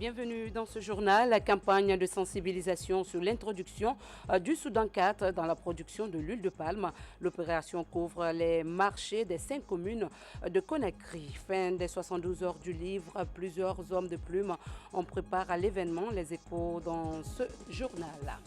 Bienvenue dans ce journal. La campagne de sensibilisation sur l'introduction du Soudan 4 dans la production de l'huile de palme. L'opération couvre les marchés des 5 communes de Conakry. Fin des 72 heures du livre, plusieurs hommes de plume ont préparé à l'événement. Les échos dans ce journal.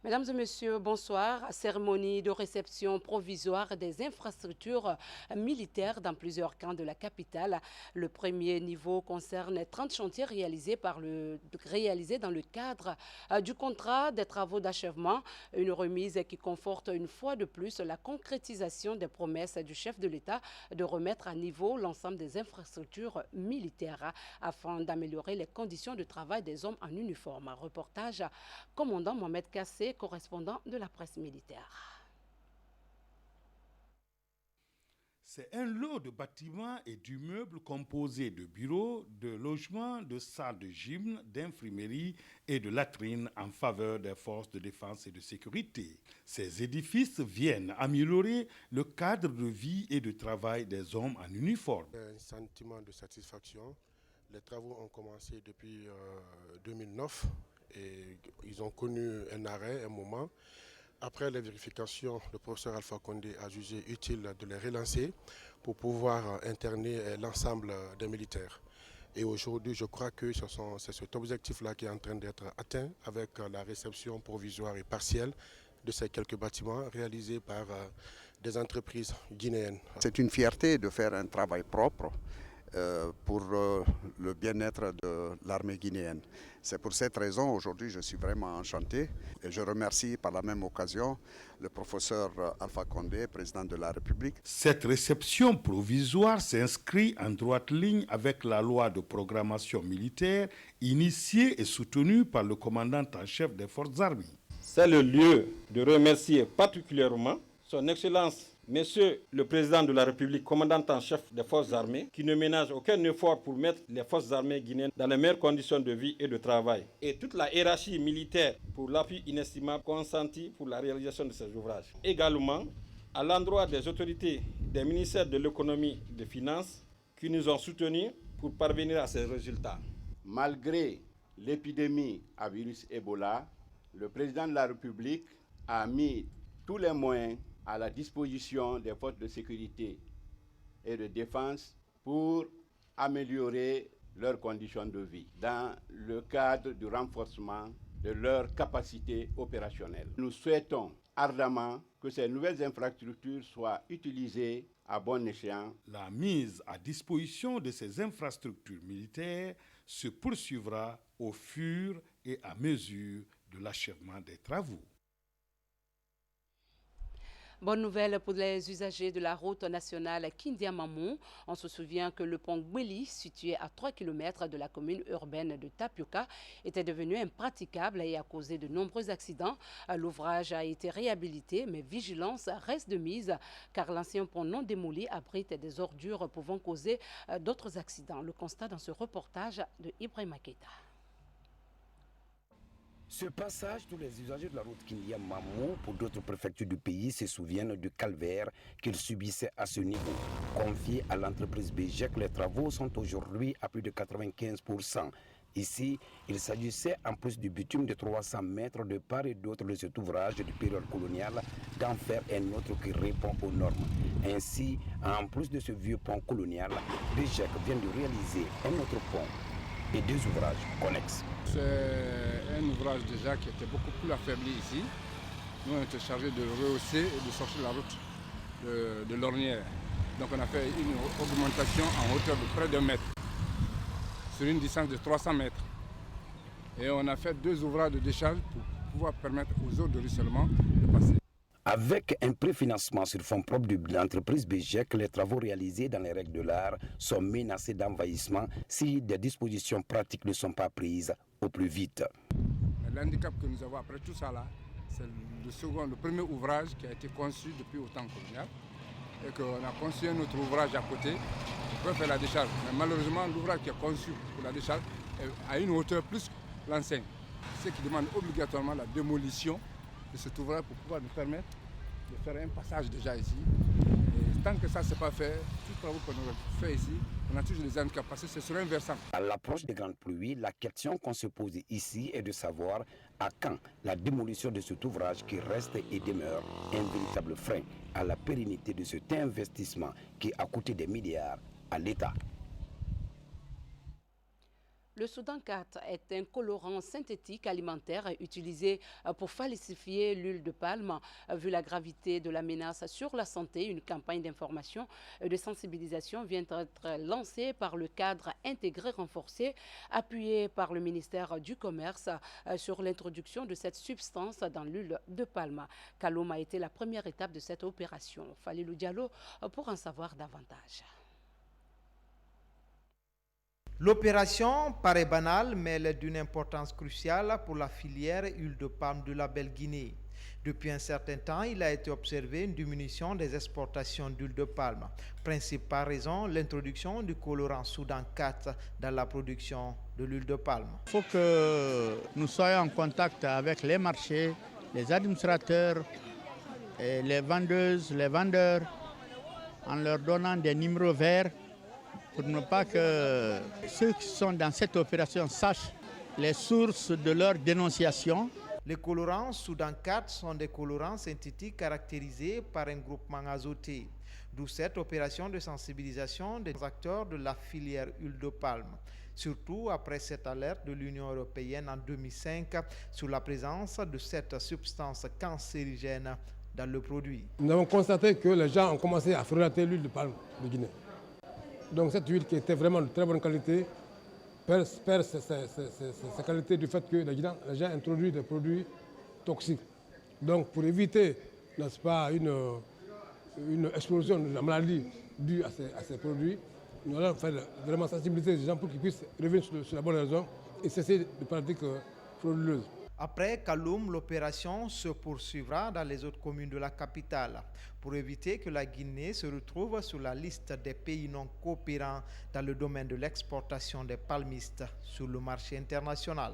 Mesdames et messieurs, bonsoir. Cérémonie de réception provisoire des infrastructures militaires dans plusieurs camps de la capitale. Le premier niveau concerne 30 chantiers réalisés dans le cadre du contrat des travaux d'achèvement. Une remise qui conforte une fois de plus la concrétisation des promesses du chef de l'État de remettre à niveau l'ensemble des infrastructures militaires afin d'améliorer les conditions de travail des hommes en uniforme. Reportage commandant Mohamed Kassé, correspondant de la presse militaire. C'est un lot de bâtiments et d'immeubles composés de bureaux, de logements, de salles de gym, d'imprimerie et de latrines en faveur des forces de défense et de sécurité. Ces édifices viennent améliorer le cadre de vie et de travail des hommes en uniforme. Un sentiment de satisfaction. Les travaux ont commencé depuis 2009 et ils ont connu un arrêt, un moment. Après les vérifications, le professeur Alpha Condé a jugé utile de les relancer pour pouvoir interner l'ensemble des militaires. Et aujourd'hui, je crois que c'est cet objectif-là qui est en train d'être atteint avec la réception provisoire et partielle de ces quelques bâtiments réalisés par des entreprises guinéennes. C'est une fierté de faire un travail propre pour le bien-être de l'armée guinéenne. C'est pour cette raison aujourd'hui je suis vraiment enchanté et je remercie par la même occasion le professeur Alpha Condé, président de la République. Cette réception provisoire s'inscrit en droite ligne avec la loi de programmation militaire initiée et soutenue par le commandant en chef des forces armées. C'est le lieu de remercier particulièrement son Excellence Monsieur le Président de la République, commandant en chef des forces armées, qui ne ménage aucun effort pour mettre les forces armées guinéennes dans les meilleures conditions de vie et de travail. Et toute la hiérarchie militaire pour l'appui inestimable consenti pour la réalisation de ces ouvrages. Également, à l'endroit des autorités des ministères de l'économie et des finances qui nous ont soutenus pour parvenir à ces résultats. Malgré l'épidémie à virus Ebola, le Président de la République a mis tous les moyens à la disposition des forces de sécurité et de défense pour améliorer leurs conditions de vie dans le cadre du renforcement de leurs capacités opérationnelles. Nous souhaitons ardemment que ces nouvelles infrastructures soient utilisées à bon escient. La mise à disposition de ces infrastructures militaires se poursuivra au fur et à mesure de l'achèvement des travaux. Bonne nouvelle pour les usagers de la route nationale Kindia-Mamou. On se souvient que le pont Gweli, situé à 3 km de la commune urbaine de Tapioca, était devenu impraticable et a causé de nombreux accidents. L'ouvrage a été réhabilité, mais vigilance reste de mise car l'ancien pont non démoli abrite des ordures pouvant causer d'autres accidents. Le constat dans ce reportage de Ibrahima Keita. Ce passage, tous les usagers de la route Kindia-Mamou pour d'autres préfectures du pays se souviennent du calvaire qu'ils subissaient à ce niveau. Confiés à l'entreprise BGEC, les travaux sont aujourd'hui à plus de 95%. Ici, il s'agissait en plus du bitume de 300 mètres de part et d'autre de cet ouvrage de période coloniale d'en faire un autre qui répond aux normes. Ainsi, en plus de ce vieux pont colonial, BGEC vient de réaliser un autre pont et 2 ouvrages connexes. C'est un ouvrage déjà qui était beaucoup plus affaibli ici. Nous, on était chargés de le rehausser et de sortir la route de l'ornière. Donc on a fait une augmentation en hauteur de près d'1 mètre, sur une distance de 300 mètres. Et on a fait 2 ouvrages de décharge pour pouvoir permettre aux eaux de ruissellement de passer. Avec un préfinancement sur fonds propres de l'entreprise BGEC, les travaux réalisés dans les règles de l'art sont menacés d'envahissement si des dispositions pratiques ne sont pas prises au plus vite. L'handicap que nous avons après tout ça là, c'est le premier ouvrage qui a été conçu depuis au temps colonial et qu'on a conçu un autre ouvrage à côté pour faire la décharge. Mais malheureusement, l'ouvrage qui est conçu pour la décharge est à une hauteur plus que l'ancien, ce qui demande obligatoirement la démolition de cet ouvrage pour pouvoir nous permettre de faire un passage déjà ici. Et tant que ça ne s'est pas fait, tous les travaux qu'on aurait fait ici, on a toujours des handicaps parce que c'est sur un versant. À l'approche des grandes pluies, la question qu'on se pose ici est de savoir à quand la démolition de cet ouvrage qui reste et demeure un véritable frein à la pérennité de cet investissement qui a coûté des milliards à l'État. Le Soudan 4 est un colorant synthétique alimentaire utilisé pour falsifier l'huile de palme. Vu la gravité de la menace sur la santé, une campagne d'information et de sensibilisation vient d'être lancée par le cadre intégré renforcé, appuyé par le ministère du Commerce sur l'introduction de cette substance dans l'huile de palme. Kaloum a été la première étape de cette opération. Falilou Diallo pour en savoir davantage. L'opération paraît banale, mais elle est d'une importance cruciale pour la filière huile de palme de la Belle-Guinée. Depuis un certain temps, il a été observé une diminution des exportations d'huile de palme. Principale raison, l'introduction du colorant Soudan 4 dans la production de l'huile de palme. Il faut que nous soyons en contact avec les marchés, les administrateurs, et les vendeuses, les vendeurs, en leur donnant des numéros verts, pour ne pas que ceux qui sont dans cette opération sachent les sources de leur dénonciation. Les colorants Soudan 4 sont des colorants synthétiques caractérisés par un groupement azoté, d'où cette opération de sensibilisation des acteurs de la filière huile de palme, surtout après cette alerte de l'Union européenne en 2005 sur la présence de cette substance cancérigène dans le produit. Nous avons constaté que les gens ont commencé à frelater l'huile de palme de Guinée. Donc cette huile qui était vraiment de très bonne qualité perd sa qualité du fait que les gens introduisent des produits toxiques. Donc pour éviter, n'est-ce pas, une explosion de la maladie due à ces produits, nous allons faire vraiment sensibiliser les gens pour qu'ils puissent revenir sur la bonne raison et cesser de pratiques frauduleuses. Après Kaloum, l'opération se poursuivra dans les autres communes de la capitale pour éviter que la Guinée se retrouve sur la liste des pays non coopérants dans le domaine de l'exportation des palmistes sur le marché international.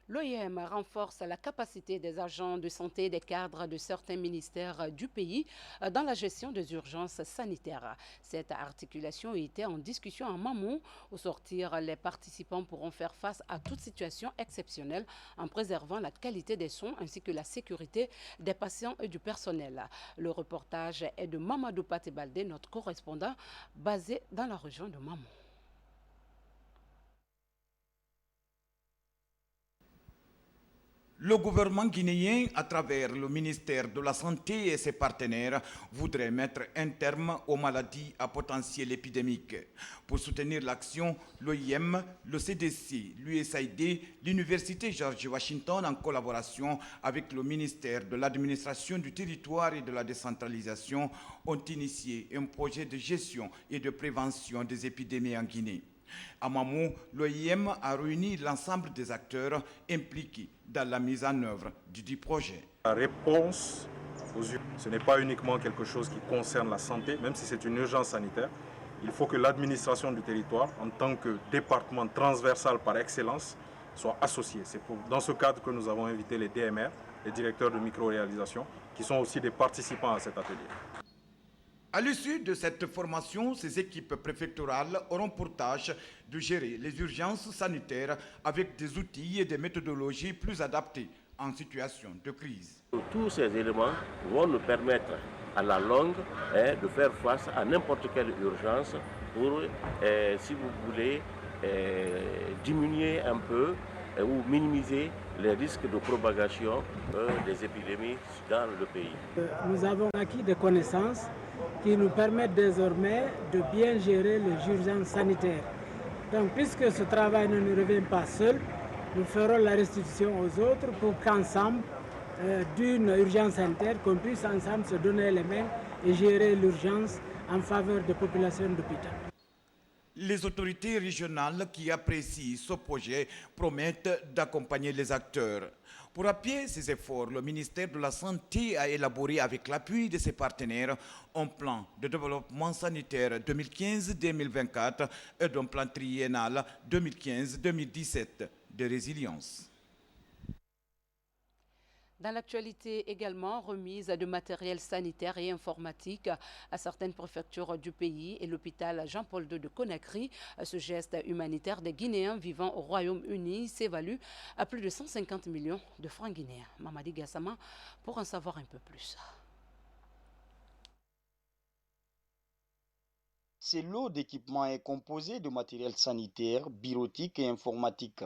L'OIM renforce la capacité des agents de santé des cadres de certains ministères du pays dans la gestion des urgences sanitaires. Cette articulation était en discussion en Mamou. Au sortir, les participants pourront faire face à toute situation exceptionnelle en préservant la qualité des soins ainsi que la sécurité des patients et du personnel. Le reportage est de Mamadou Patebalde, notre correspondant basé dans la région de Mamou. Le gouvernement guinéen, à travers le ministère de la Santé et ses partenaires, voudrait mettre un terme aux maladies à potentiel épidémique. Pour soutenir l'action, l'OIM, le CDC, l'USAID, l'Université George Washington, en collaboration avec le ministère de l'Administration du Territoire et de la Décentralisation, ont initié un projet de gestion et de prévention des épidémies en Guinée. À Mamou, l'OIM a réuni l'ensemble des acteurs impliqués dans la mise en œuvre du dit projet. La réponse aux urgences, ce n'est pas uniquement quelque chose qui concerne la santé, même si c'est une urgence sanitaire. Il faut que l'administration du territoire, en tant que département transversal par excellence, soit associée. C'est dans ce cadre que nous avons invité les DMR, les directeurs de micro-réalisation, qui sont aussi des participants à cet atelier. À l'issue de cette formation, ces équipes préfectorales auront pour tâche de gérer les urgences sanitaires avec des outils et des méthodologies plus adaptées en situation de crise. Tous ces éléments vont nous permettre à la longue de faire face à n'importe quelle urgence pour, si vous voulez, diminuer un peu ou minimiser les risques de propagation des épidémies dans le pays. Nous avons acquis des connaissances qui nous permettent désormais de bien gérer les urgences sanitaires. Donc, puisque ce travail ne nous revient pas seul, nous ferons la restitution aux autres pour qu'ensemble, d'une urgence sanitaire, qu'on puisse ensemble se donner les mains et gérer l'urgence en faveur des populations d'hôpital. Les autorités régionales qui apprécient ce projet promettent d'accompagner les acteurs. Pour appuyer ces efforts, le ministère de la Santé a élaboré avec l'appui de ses partenaires un plan de développement sanitaire 2015-2024 et un plan triennal 2015-2017 de résilience. Dans l'actualité également, remise de matériel sanitaire et informatique à certaines préfectures du pays et l'hôpital Jean-Paul II de Conakry. Ce geste humanitaire des Guinéens vivant au Royaume-Uni s'évalue à plus de 150 millions de francs guinéens. Mamadi Gassama pour en savoir un peu plus. Ce lot d'équipements est composé de matériel sanitaire, bureautique et informatique.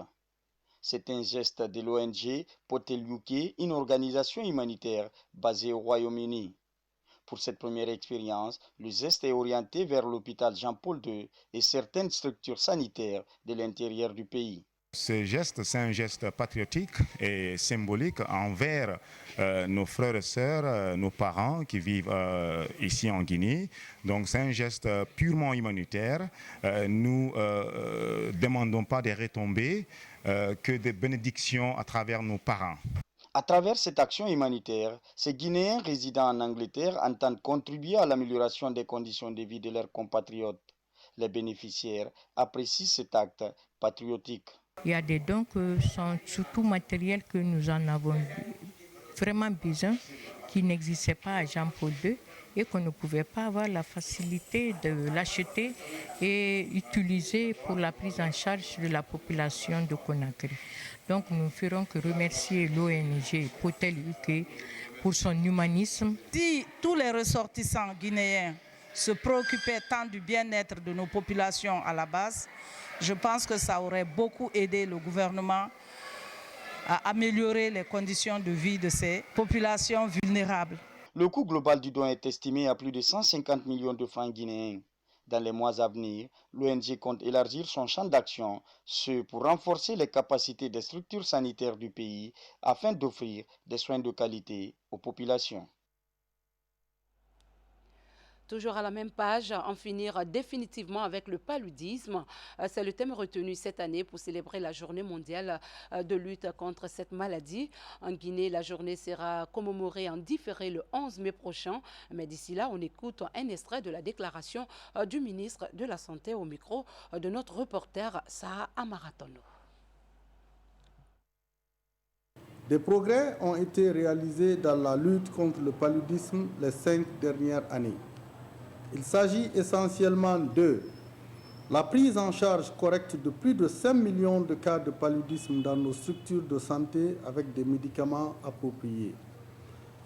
C'est un geste de l'ONG Potel UK, une organisation humanitaire basée au Royaume-Uni. Pour cette première expérience, le geste est orienté vers l'hôpital Jean-Paul II et certaines structures sanitaires de l'intérieur du pays. Ce geste, c'est un geste patriotique et symbolique envers nos frères et sœurs, nos parents qui vivent ici en Guinée. Donc c'est un geste purement humanitaire. Nous ne demandons pas des retombées, que des bénédictions à travers nos parents. À travers cette action humanitaire, ces Guinéens résidant en Angleterre entendent contribuer à l'amélioration des conditions de vie de leurs compatriotes. Les bénéficiaires apprécient cet acte patriotique. Il y a des dons qui sont surtout matériels que nous en avons vraiment besoin, qui n'existaient pas à Jean-Paul II et qu'on ne pouvait pas avoir la facilité de l'acheter et utiliser pour la prise en charge de la population de Conakry. Donc nous ne ferons que remercier l'ONG Potel UK pour son humanisme. Si tous les ressortissants guinéens se préoccupaient tant du bien-être de nos populations à la base, je pense que ça aurait beaucoup aidé le gouvernement à améliorer les conditions de vie de ces populations vulnérables. Le coût global du don est estimé à plus de 150 millions de francs guinéens. Dans les mois à venir, l'ONG compte élargir son champ d'action, ce pour renforcer les capacités des structures sanitaires du pays afin d'offrir des soins de qualité aux populations. Toujours à la même page, en finir définitivement avec le paludisme. C'est le thème retenu cette année pour célébrer la journée mondiale de lutte contre cette maladie. En Guinée, la journée sera commémorée en différé le 11 mai prochain. Mais d'ici là, on écoute un extrait de la déclaration du ministre de la Santé au micro de notre reporter Saha Amaratono. Des progrès ont été réalisés dans la lutte contre le paludisme les 5 dernières années. Il s'agit essentiellement de la prise en charge correcte de plus de 5 millions de cas de paludisme dans nos structures de santé avec des médicaments appropriés,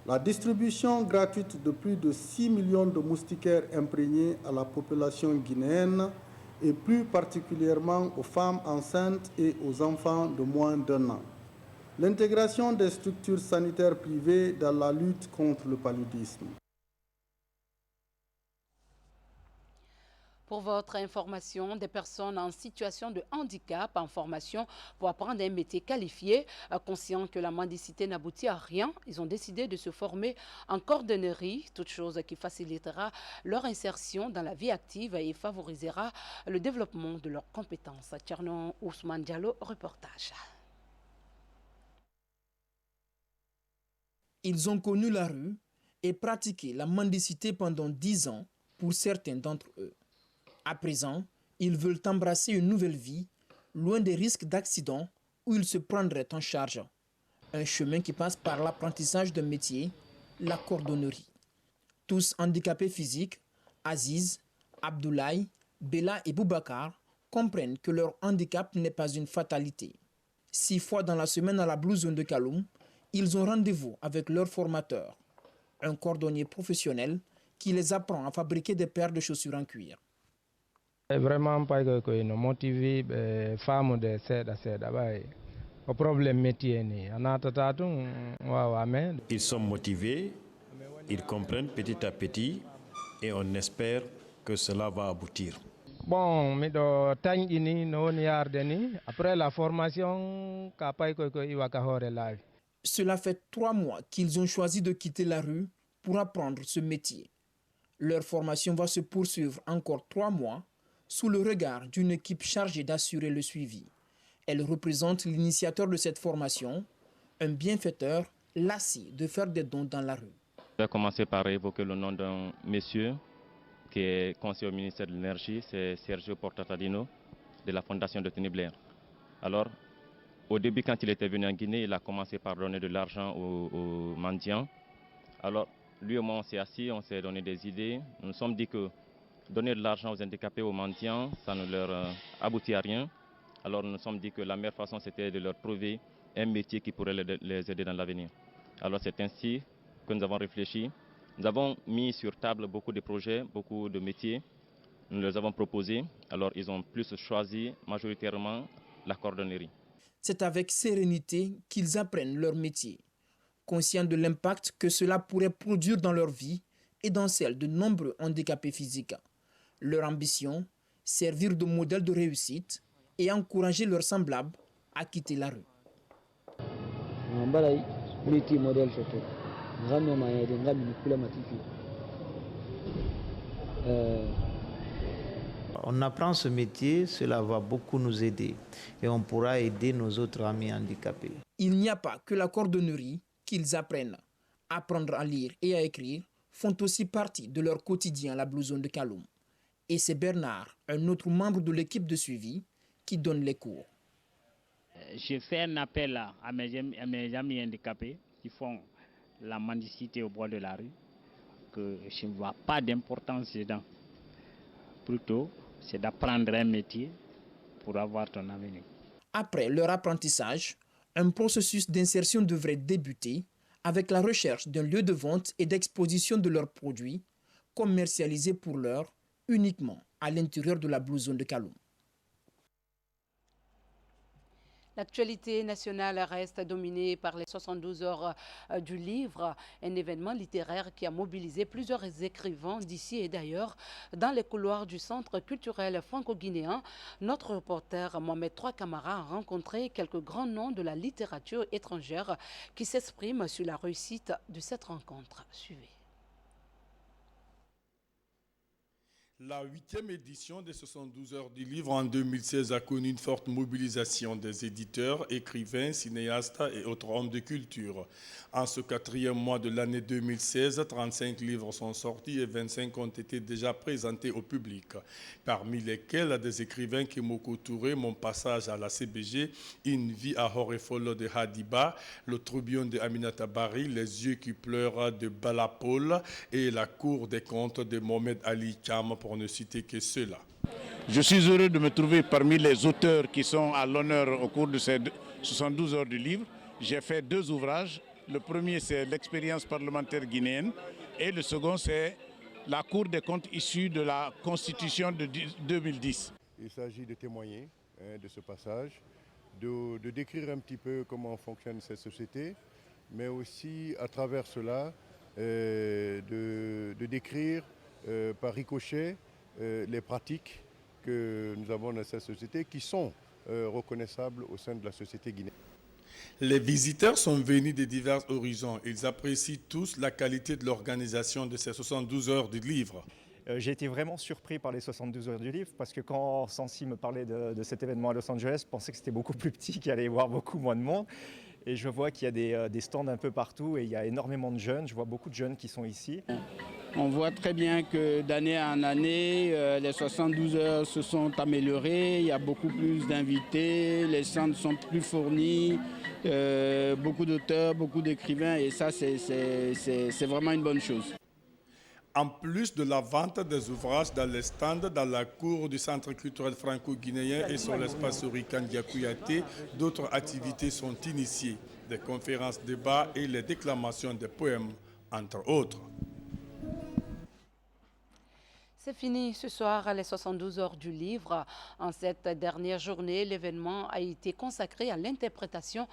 la distribution gratuite de plus de 6 millions de moustiquaires imprégnés à la population guinéenne et plus particulièrement aux femmes enceintes et aux enfants de moins d'1 an, l'intégration des structures sanitaires privées dans la lutte contre le paludisme. Pour votre information, des personnes en situation de handicap en formation pour apprendre un métier qualifié, conscients que la mendicité n'aboutit à rien, ils ont décidé de se former en cordonnerie, toute chose qui facilitera leur insertion dans la vie active et favorisera le développement de leurs compétences. Tchernon Ousmane Diallo, reportage. Ils ont connu la rue et pratiqué la mendicité pendant 10 ans pour certains d'entre eux. À présent, ils veulent embrasser une nouvelle vie, loin des risques d'accident où ils se prendraient en charge. Un chemin qui passe par l'apprentissage d'un métier, la cordonnerie. Tous handicapés physiques, Aziz, Abdoulaye, Bella et Boubacar comprennent que leur handicap n'est pas une fatalité. 6 fois dans la semaine à la Blue Zone de Kaloum, ils ont rendez-vous avec leur formateur, un cordonnier professionnel qui les apprend à fabriquer des paires de chaussures en cuir. Vraiment pas que nous motiver les femmes de seda au problème métier ni ils sont motivés, ils comprennent petit à petit et on espère que cela va aboutir. Bon, mais après la formation, cela fait 3 mois qu'ils ont choisi de quitter la rue pour apprendre ce métier. Leur formation va se poursuivre encore 3 mois sous le regard d'une équipe chargée d'assurer le suivi. Elle représente l'initiateur de cette formation, un bienfaiteur lassé de faire des dons dans la rue. Je vais commencer par évoquer le nom d'un monsieur qui est conseiller au ministère de l'Énergie, c'est Sergio Portatadino de la Fondation de Tony Blair. Alors, Au début, quand il était venu en Guinée, il a commencé par donner de l'argent aux mendiants. Alors, lui et moi, on s'est assis, on s'est donné des idées. Nous nous sommes dit que donner de l'argent aux handicapés, aux mendiants, ça ne leur aboutit à rien. Alors, nous nous sommes dit que la meilleure façon, c'était de leur trouver un métier qui pourrait les aider dans l'avenir. Alors, c'est ainsi que nous avons réfléchi. Nous avons mis sur table beaucoup de projets, beaucoup de métiers. Nous les avons proposés. Alors, ils ont plus choisi majoritairement la cordonnerie. C'est avec sérénité qu'ils apprennent leur métier, conscients de l'impact que cela pourrait produire dans leur vie et dans celle de nombreux handicapés physiques. Leur ambition, servir de modèle de réussite et encourager leurs semblables à quitter la rue. On apprend ce métier, cela va beaucoup nous aider et on pourra aider nos autres amis handicapés. Il n'y a pas que la cordonnerie qu'ils apprennent. Apprendre à lire et à écrire font aussi partie de leur quotidien à la Blue Zone de Kaloum. Et c'est Bernard, un autre membre de l'équipe de suivi, qui donne les cours. Je fais un appel à mes amis handicapés qui font la mendicité au bord de la rue, que je ne vois pas d'importance dedans. Plutôt, c'est d'apprendre un métier pour avoir ton avenir. Après leur apprentissage, un processus d'insertion devrait débuter avec la recherche d'un lieu de vente et d'exposition de leurs produits, commercialisés pour l'heure uniquement à l'intérieur de la Blue Zone de Kaloum. L'actualité nationale reste dominée par les 72 heures du livre, un événement littéraire qui a mobilisé plusieurs écrivains d'ici et d'ailleurs. Dans les couloirs du Centre culturel franco-guinéen, notre reporter Mohamed Trois Camara a rencontré quelques grands noms de la littérature étrangère qui s'expriment sur la réussite de cette rencontre. Suivez. La 8e édition des 72 heures du livre en 2016 a connu une forte mobilisation des éditeurs, écrivains, cinéastes et autres hommes de culture. En ce 4e mois de l'année 2016, 35 livres sont sortis et 25 ont été déjà présentés au public, parmi lesquels des écrivains Kimoko Touré, Mon passage à la CBG, Une vie à Horefolo de Hadiba, Le tourbillon de Aminata Bari, Les yeux qui pleurent de Balapol et La cour des comptes de Mohamed Ali Cham, pour ne citer que cela. Je suis heureux de me trouver parmi les auteurs qui sont à l'honneur au cours de ces 72 heures du livre. J'ai fait 2 ouvrages. Le premier, c'est l'expérience parlementaire guinéenne et le second, c'est la Cour des comptes issue de la Constitution de 2010. Il s'agit de témoigner de ce passage, de décrire un petit peu comment fonctionne cette société, mais aussi à travers cela, de décrire par ricochet les pratiques que nous avons dans cette société qui sont reconnaissables au sein de la société guinéenne. Les visiteurs sont venus de divers horizons. Ils apprécient tous la qualité de l'organisation de ces 72 heures du livre. J'ai été vraiment surpris par les 72 heures du livre parce que quand Sansi me parlait de cet événement à Los Angeles, je pensais que c'était beaucoup plus petit, qu'il allait y avoir beaucoup moins de monde. Et je vois qu'il y a des stands un peu partout et il y a énormément de jeunes. Je vois beaucoup de jeunes qui sont ici. On voit très bien que d'année en année, les 72 heures se sont améliorées. Il y a beaucoup plus d'invités, les centres sont plus fournis, beaucoup d'auteurs, beaucoup d'écrivains et ça, c'est vraiment une bonne chose. En plus de la vente des ouvrages dans les stands, dans la cour du Centre culturel franco-guinéen et sur l'espace Orikan Kouyaté, d'autres activités sont initiées, des conférences, débats et les déclamations des poèmes, entre autres. C'est fini ce soir, les 72 heures du livre. En cette dernière journée, l'événement a été consacré à l'interprétation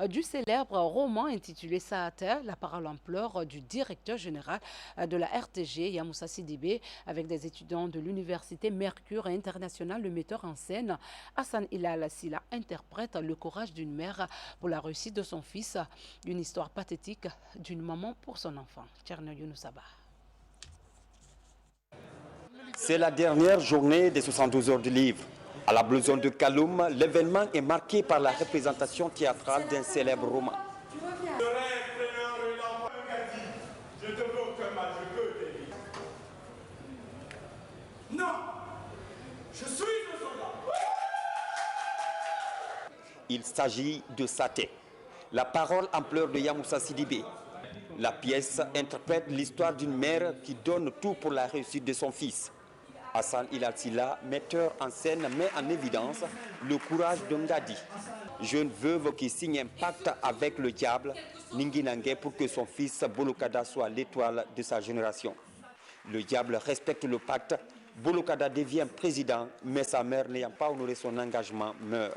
du célèbre roman intitulé Saater, la parole en pleurs du directeur général de la RTG, Yamoussa Sidibé, avec des étudiants de l'université Mercure International. Le metteur en scène, Hassan Hilal Silla, interprète le courage d'une mère pour la réussite de son fils, une histoire pathétique d'une maman pour son enfant. Tcherno Younoussaba. C'est la dernière journée des 72 heures du livre. À la Blue Zone de Kaloum, l'événement est marqué par la représentation théâtrale d'un célèbre roman. Il s'agit de Saté. La parole en pleurs de Yamoussa Sidibé. La pièce interprète l'histoire d'une mère qui donne tout pour la réussite de son fils. Hassan Ilal Silla, metteur en scène, met en évidence le courage d'Ongadi, jeune veuve qui signe un pacte avec le diable, Ninginangé, pour que son fils Bolokada soit l'étoile de sa génération. Le diable respecte le pacte, Bolokada devient président, mais sa mère, n'ayant pas honoré son engagement, meurt.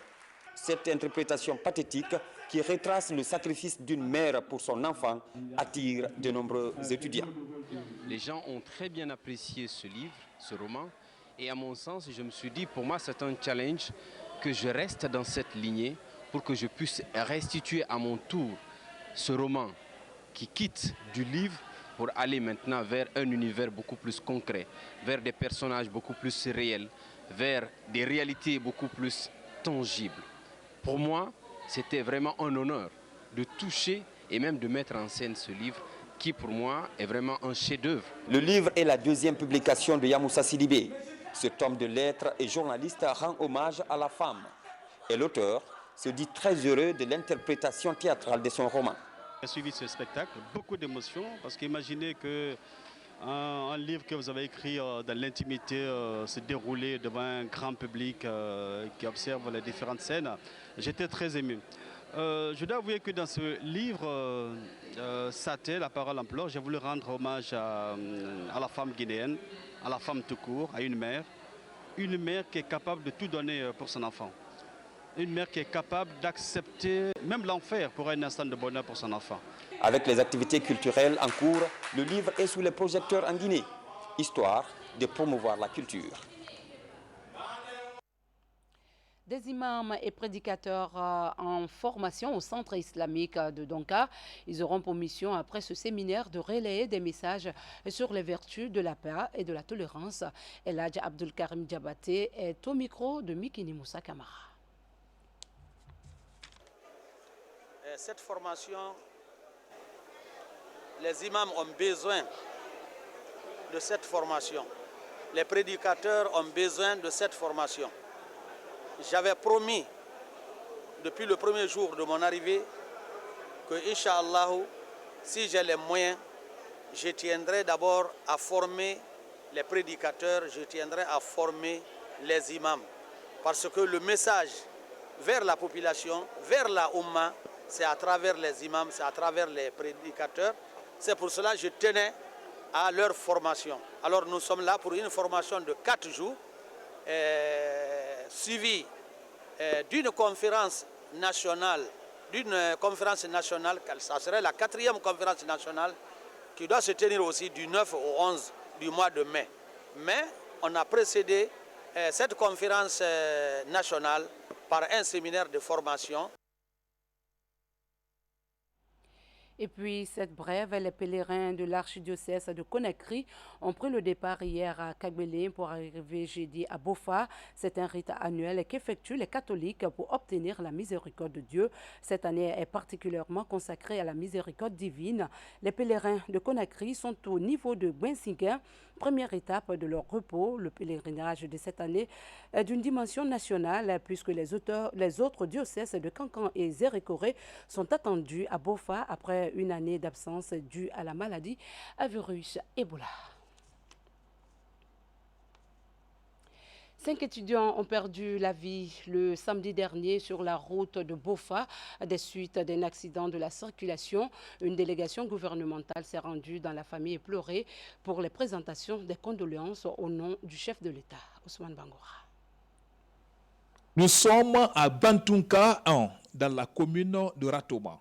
Cette interprétation pathétique qui retrace le sacrifice d'une mère pour son enfant attire de nombreux étudiants. Les gens ont très bien apprécié ce livre, ce roman, et à mon sens, je me suis dit, pour moi, c'est un challenge que je reste dans cette lignée pour que je puisse restituer à mon tour ce roman qui quitte du livre pour aller maintenant vers un univers beaucoup plus concret, vers des personnages beaucoup plus réels, vers des réalités beaucoup plus tangibles. Pour moi, c'était vraiment un honneur de toucher et même de mettre en scène ce livre qui, pour moi, est vraiment un chef-d'œuvre. Le livre est la deuxième publication de Yamoussa Sidibé. Cet homme de lettres et journaliste rend hommage à la femme. Et l'auteur se dit très heureux de l'interprétation théâtrale de son roman. J'ai suivi ce spectacle, beaucoup d'émotions, parce qu'imaginez qu'un livre que vous avez écrit dans l'intimité se dérouler devant un grand public qui observe les différentes scènes. J'étais très ému. Je dois avouer que dans ce livre, Saté, la parole en pleurs, j'ai voulu rendre hommage à la femme guinéenne, à la femme tout court, à une mère qui est capable de tout donner pour son enfant. Une mère qui est capable d'accepter même l'enfer pour un instant de bonheur pour son enfant. Avec les activités culturelles en cours, le livre est sous les projecteurs en Guinée, histoire de promouvoir la culture. Des imams et prédicateurs en formation au centre islamique de Donka. Ils auront pour mission, après ce séminaire, de relayer des messages sur les vertus de la paix et de la tolérance. Eladj Abdul Karim Diabaté est au micro de Mikini Moussa Kamara. Cette formation, les imams ont besoin de cette formation. Les prédicateurs ont besoin de cette formation. J'avais promis depuis le premier jour de mon arrivée que, Inch'Allah, si j'ai les moyens, je tiendrai d'abord à former les prédicateurs, je tiendrai à former les imams. Parce que le message vers la population, vers la Oumma, c'est à travers les imams, c'est à travers les prédicateurs. C'est pour cela que je tenais à leur formation. Alors nous sommes là pour une formation de 4 jours, suivie d'une conférence nationale, ça serait la 4e conférence nationale qui doit se tenir aussi du 9 au 11 du mois de mai. Mais on a précédé cette conférence nationale par un séminaire de formation. Et puis, cette brève, les pèlerins de l'archidiocèse de Conakry ont pris le départ hier à Kagbélé pour arriver jeudi à Bofa. C'est un rite annuel qu'effectuent les catholiques pour obtenir la miséricorde de Dieu. Cette année est particulièrement consacrée à la miséricorde divine. Les pèlerins de Conakry sont au niveau de Bouinsinguin. Première étape de leur repos, le pèlerinage de cette année est d'une dimension nationale puisque les autres diocèses de Kankan et Zérékoré sont attendus à Bofa après une année d'absence due à la maladie à virus Ebola. 5 étudiants ont perdu la vie le samedi dernier sur la route de Bofa des suites d'un accident de la circulation. Une délégation gouvernementale s'est rendue dans la famille éplorée pour les présentations des condoléances au nom du chef de l'État, Ousmane Bangoura. Nous sommes à Bantunka 1, dans la commune de Ratoma,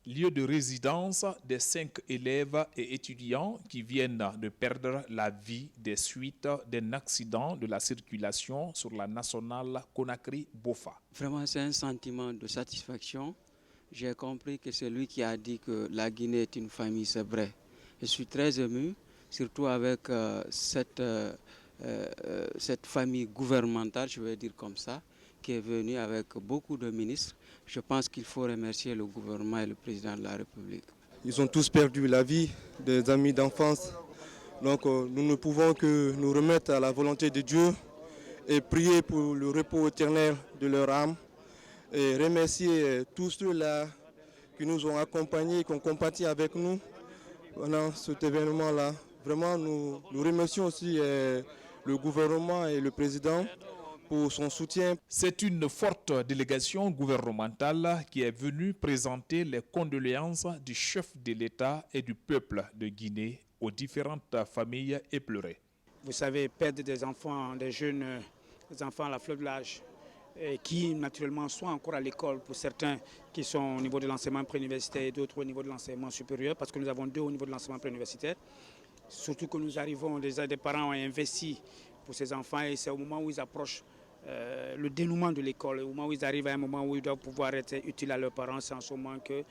lieu de résidence des 5 élèves et étudiants qui viennent de perdre la vie des suites d'un accident de la circulation sur la nationale Conakry-Bofa. Vraiment, c'est un sentiment de satisfaction. J'ai compris que c'est lui qui a dit que la Guinée est une famille, c'est vrai. Je suis très ému, surtout avec cette famille gouvernementale, je vais dire comme ça, qui est venue avec beaucoup de ministres. Je pense qu'il faut remercier le gouvernement et le président de la République. Ils ont tous perdu la vie, des amis d'enfance. Donc nous ne pouvons que nous remettre à la volonté de Dieu et prier pour le repos éternel de leur âme et remercier tous ceux-là qui nous ont accompagnés, qui ont compati avec nous pendant cet événement-là. Vraiment, nous remercions aussi le gouvernement et le président pour son soutien. C'est une forte délégation gouvernementale qui est venue présenter les condoléances du chef de l'État et du peuple de Guinée aux différentes familles éplorées. Vous savez, perdre des enfants, des jeunes enfants à la fleur de l'âge, qui naturellement sont encore à l'école pour certains qui sont au niveau de l'enseignement préuniversitaire et d'autres au niveau de l'enseignement supérieur, parce que nous avons 2 au niveau de l'enseignement préuniversitaire. Surtout que nous arrivons, déjà des parents ont investi pour ces enfants et c'est au moment où ils approchent le dénouement de l'école, au moment où ils arrivent à un moment où ils doivent pouvoir être utiles à leurs parents, c'est en ce moment que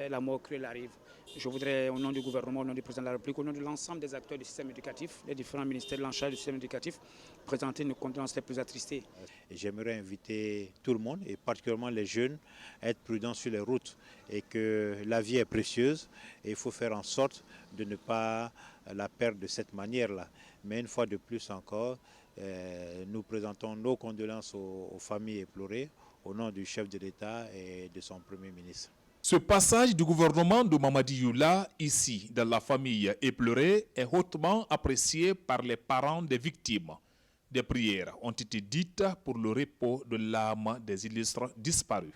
la mort cruelle arrive. Je voudrais, au nom du gouvernement, au nom du président de la République, au nom de l'ensemble des acteurs du système éducatif, les différents ministères en charge du système éducatif, présenter nos condoléances les plus attristées. J'aimerais inviter tout le monde, et particulièrement les jeunes, à être prudents sur les routes et que la vie est précieuse et il faut faire en sorte de ne pas la perdre de cette manière-là. Mais une fois de plus encore, nous présentons nos condoléances aux familles éplorées au nom du chef de l'État et de son Premier ministre. Ce passage du gouvernement de Mamadi Youla, ici dans la famille éplorée, est hautement apprécié par les parents des victimes. Des prières ont été dites pour le repos de l'âme des illustres disparus.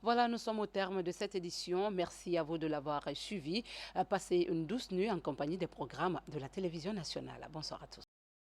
Voilà, nous sommes au terme de cette édition. Merci à vous de l'avoir suivi. Passez une douce nuit en compagnie des programmes de la télévision nationale. Bonsoir à tous.